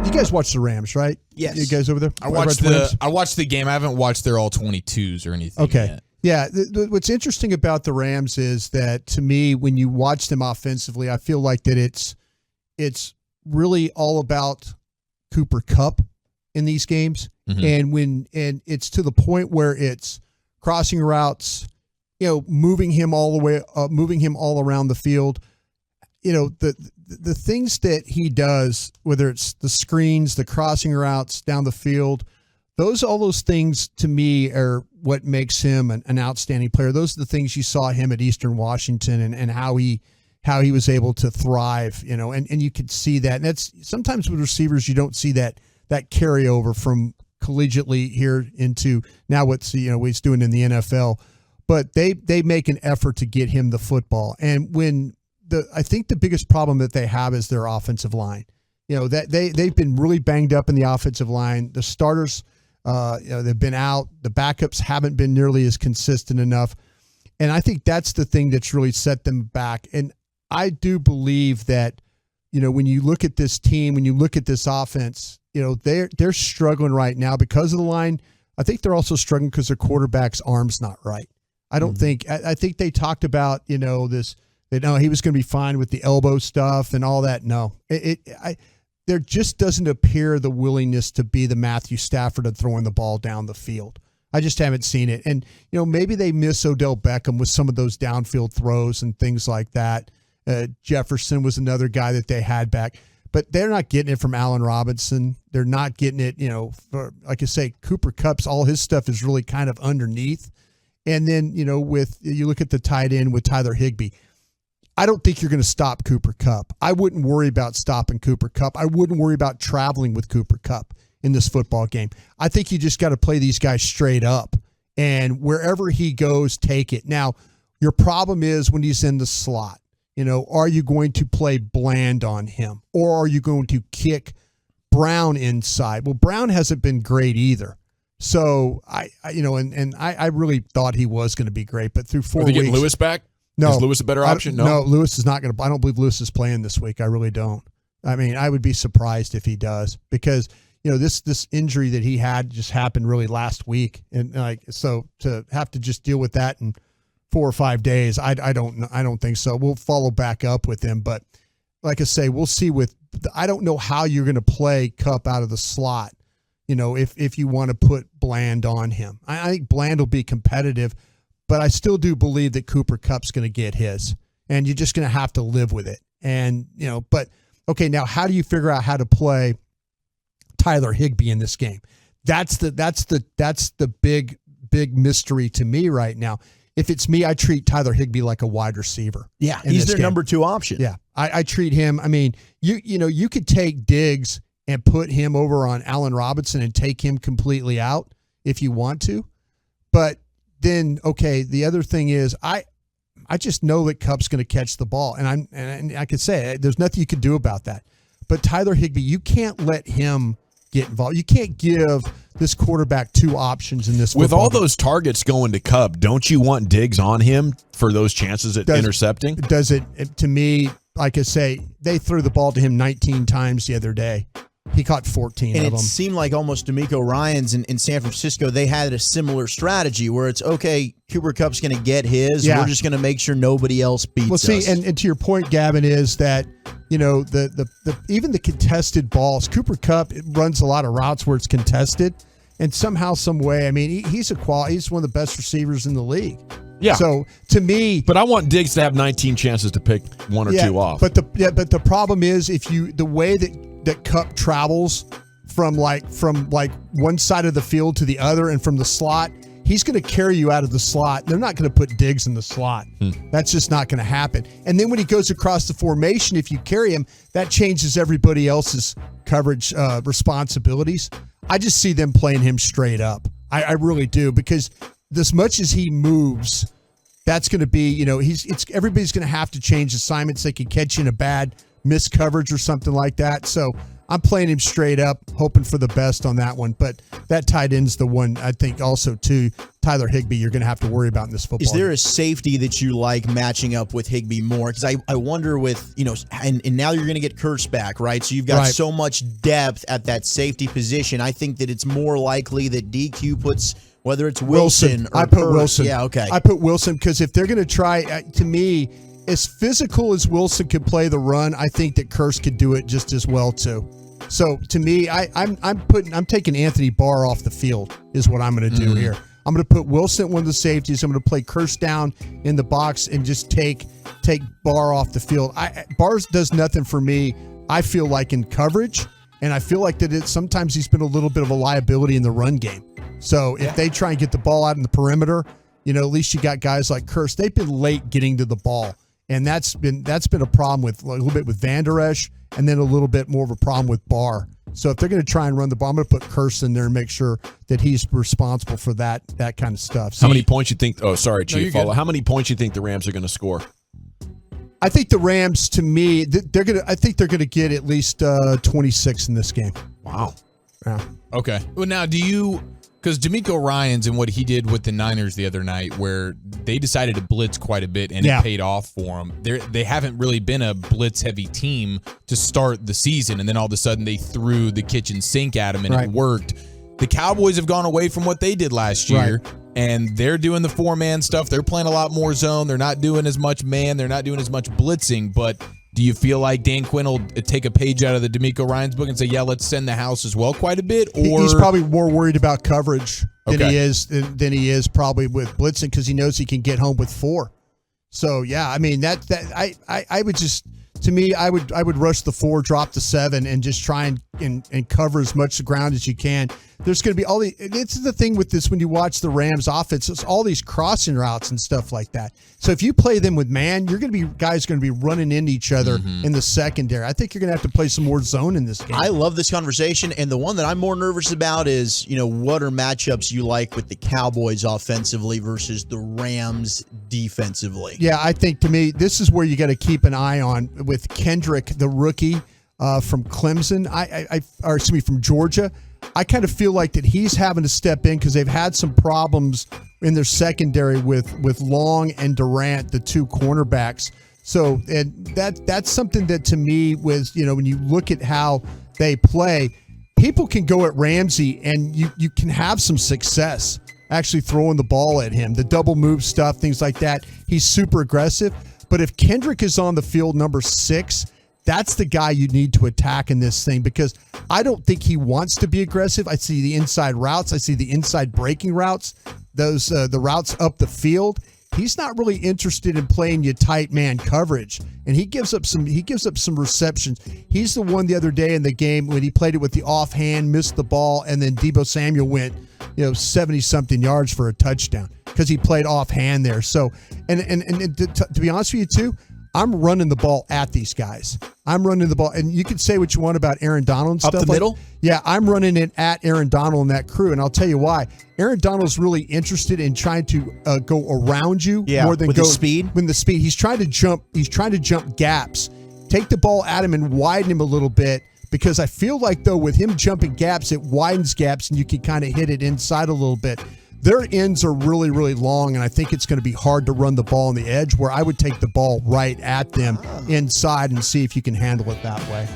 You guys watch the Rams, right? Yes. You guys over there? I watched the game. I haven't watched their all 22s or anything yet. Yeah. What's interesting about the Rams is that, to me, when you watch them offensively, I feel like that it's really all about Cooper Kupp in these games. Mm-hmm. And it's to the point where it's crossing routes, moving him all around the field. The things that he does, whether it's the screens, the crossing routes down the field, all those things to me are what makes him an outstanding player. Those are the things you saw him at Eastern Washington and how he was able to thrive, and you could see that. And that's sometimes with receivers, you don't see that carryover from collegiately here into now what he's doing in the NFL, but they make an effort to get him the football. And I think the biggest problem that they have is their offensive line. That they've been really banged up in the offensive line. The starters, they've been out. The backups haven't been nearly as consistent enough. And I think that's the thing that's really set them back. And I do believe that, when you look at this team, when you look at this offense, they're struggling right now because of the line. I think they're also struggling because their quarterback's arm's not right. I don't think. I think they talked about this. He was going to be fine with the elbow stuff and all that. No, there just doesn't appear the willingness to be the Matthew Stafford of throwing the ball down the field. I just haven't seen it. And, maybe they miss Odell Beckham with some of those downfield throws and things like that. Jefferson was another guy that they had back, but they're not getting it from Allen Robinson. They're not getting it, like I say, Cooper Kupp's, all his stuff is really kind of underneath. And then, you look at the tight end with Tyler Higbee. I don't think you're going to stop Cooper Kupp. I wouldn't worry about stopping Cooper Kupp. I wouldn't worry about traveling with Cooper Kupp in this football game. I think you just got to play these guys straight up, and wherever he goes, take it. Now, your problem is when he's in the slot. Are you going to play bland on him, or are you going to kick Brown inside? Well, Brown hasn't been great either. So I really thought he was going to be great, but through 4 weeks. Are they getting Lewis back? No. Is Lewis a better option? No, Lewis is not going to. I don't believe Lewis is playing this week. I really don't. I mean, I would be surprised if he does because, this injury that he had just happened really last week. And so to have to just deal with that in 4 or 5 days, I don't think so. We'll follow back up with him. But like I say, we'll see I don't know how you're going to play Kupp out of the slot, if you want to put Bland on him. I think Bland will be competitive. But I still do believe that Cooper Kupp's going to get his, and you're just going to have to live with it. And, but okay, now how do you figure out how to play Tyler Higbee in this game? That's the big mystery to me right now. If it's me, I treat Tyler Higbee like a wide receiver. Yeah, he's their number 2 option. Yeah, I treat him. I mean, you could take Diggs and put him over on Allen Robinson and take him completely out if you want to, but then, okay, the other thing is I just know that Kupp's going to catch the ball, and I could say there's nothing you can do about that. But Tyler Higbee, you can't let him get involved. You can't give this quarterback 2 options in this. With all those targets going to Kupp, don't you want Diggs on him for those chances at intercepting? Does it? To me, like I say, they threw the ball to him 19 times the other day. He caught 14 of them. And it seemed like almost D'Amico Ryans in San Francisco, they had a similar strategy where it's, okay, Cooper Kupp's going to get his. Yeah. We're just going to make sure nobody else beats us. Well, see, and to your point, Gavin, is that, the even the contested balls, Cooper Kupp runs a lot of routes where it's contested. And somehow, some way, I mean, he's he's one of the best receivers in the league. Yeah. So to me, but I want Diggs to have 19 chances to pick 1 or 2 off. But the problem is the way that Kupp travels from one side of the field to the other and from the slot, he's going to carry you out of the slot. They're not going to put Diggs in the slot. That's just not going to happen. And then when he goes across the formation, if you carry him, that changes everybody else's coverage responsibilities. I just see them playing him straight up. I really do, because as much as he moves, that's going to be, everybody's going to have to change assignments. They could catch you in a bad missed coverage or something like that. So I'm playing him straight up, hoping for the best on that one. But that tight end's the one I think also too. Tyler Higbee, you're going to have to worry about in this football. Is there game. a safety that you like matching up with Higbee more? Because I wonder with, and now you're going to get Kurtz back, right? So you've got so much depth at that safety position. I think that it's more likely that DQ puts, whether it's Wilson or I put Kurtz. Wilson. Yeah, okay. I put Wilson because if they're going to try, to me, as physical as Wilson could play the run, I think that Kurtz could do it just as well too. So to me, I'm taking Anthony Barr off the field is what I'm going to do here. I'm going to put Wilson at one of the safeties. I'm going to play Kurtz down in the box and just take Barr off the field. Barr does nothing for me, I feel like, in coverage, and I feel like that sometimes he's been a little bit of a liability in the run game. So if they try and get the ball out in the perimeter, at least you got guys like Kurtz. They've been late getting to the ball, and that's been a problem with a little bit with Van Der Esch, and then a little bit more of a problem with Barr. So if they're going to try and run the ball, I'm going to put Kurtz in there and make sure that he's responsible for that kind of stuff. How many points you think? Oh, sorry, Chief. No, How many points you think the Rams are going to score? I think the Rams, to me, I think they're going to get at least 26 in this game. Wow. Yeah. Okay. Well, now because DeMeco Ryans and what he did with the Niners the other night, where they decided to blitz quite a bit and it paid off for them. They haven't really been a blitz-heavy team to start the season, and then all of a sudden they threw the kitchen sink at them and it worked. The Cowboys have gone away from what they did last year, and they're doing the four-man stuff. They're playing a lot more zone. They're not doing as much man. They're not doing as much blitzing, but do you feel like Dan Quinn will take a page out of the DeMeco Ryans book and say, yeah, let's send the house as well quite a bit? Or he's probably more worried about coverage than he is probably with blitzing, because he knows he can get home with 4. So yeah, I mean I would just, to me, I would rush the 4, drop the 7, and just try and cover as much ground as you can. There's going to be it's the thing with this when you watch the Rams offense, it's all these crossing routes and stuff like that. So if you play them with man, you're going to be guys going to be running into each other in the secondary. I think you're going to have to play some more zone in this game. I love this conversation, and the one that I'm more nervous about is, what are matchups you like with the Cowboys offensively versus the Rams defensively? Yeah, I think to me, this is where you got to keep an eye on with Kendrick, the rookie from Clemson, from Georgia. I kind of feel like that he's having to step in because they've had some problems in their secondary with Long and Durant, the 2 cornerbacks. So, and that's something that to me was, when you look at how they play, people can go at Ramsey and you can have some success actually throwing the ball at him, the double move stuff, things like that. He's super aggressive. But if Kendrick is on the field, number 6, that's the guy you need to attack in this thing, because I don't think he wants to be aggressive. I see the inside routes. I see the inside breaking routes, those the routes up the field. He's not really interested in playing you tight man coverage, and he gives up some receptions. He's the one the other day in the game when he played it with the offhand, missed the ball, and then Deebo Samuel went 70-something yards for a touchdown because he played offhand there. So, and to be honest with you too, I'm running the ball at these guys. I'm running the ball, and you can say what you want about Aaron Donald and stuff. Up the middle? Yeah, I'm running it at Aaron Donald and that crew, and I'll tell you why. Aaron Donald's really interested in trying to go around you more than with go the speed. With the speed, he's trying to jump gaps. Take the ball at him and widen him a little bit, because I feel like though with him jumping gaps, it widens gaps, and you can kind of hit it inside a little bit. Their ends are really, really long, and I think it's going to be hard to run the ball on the edge, where I would take the ball right at them inside and see if you can handle it that way.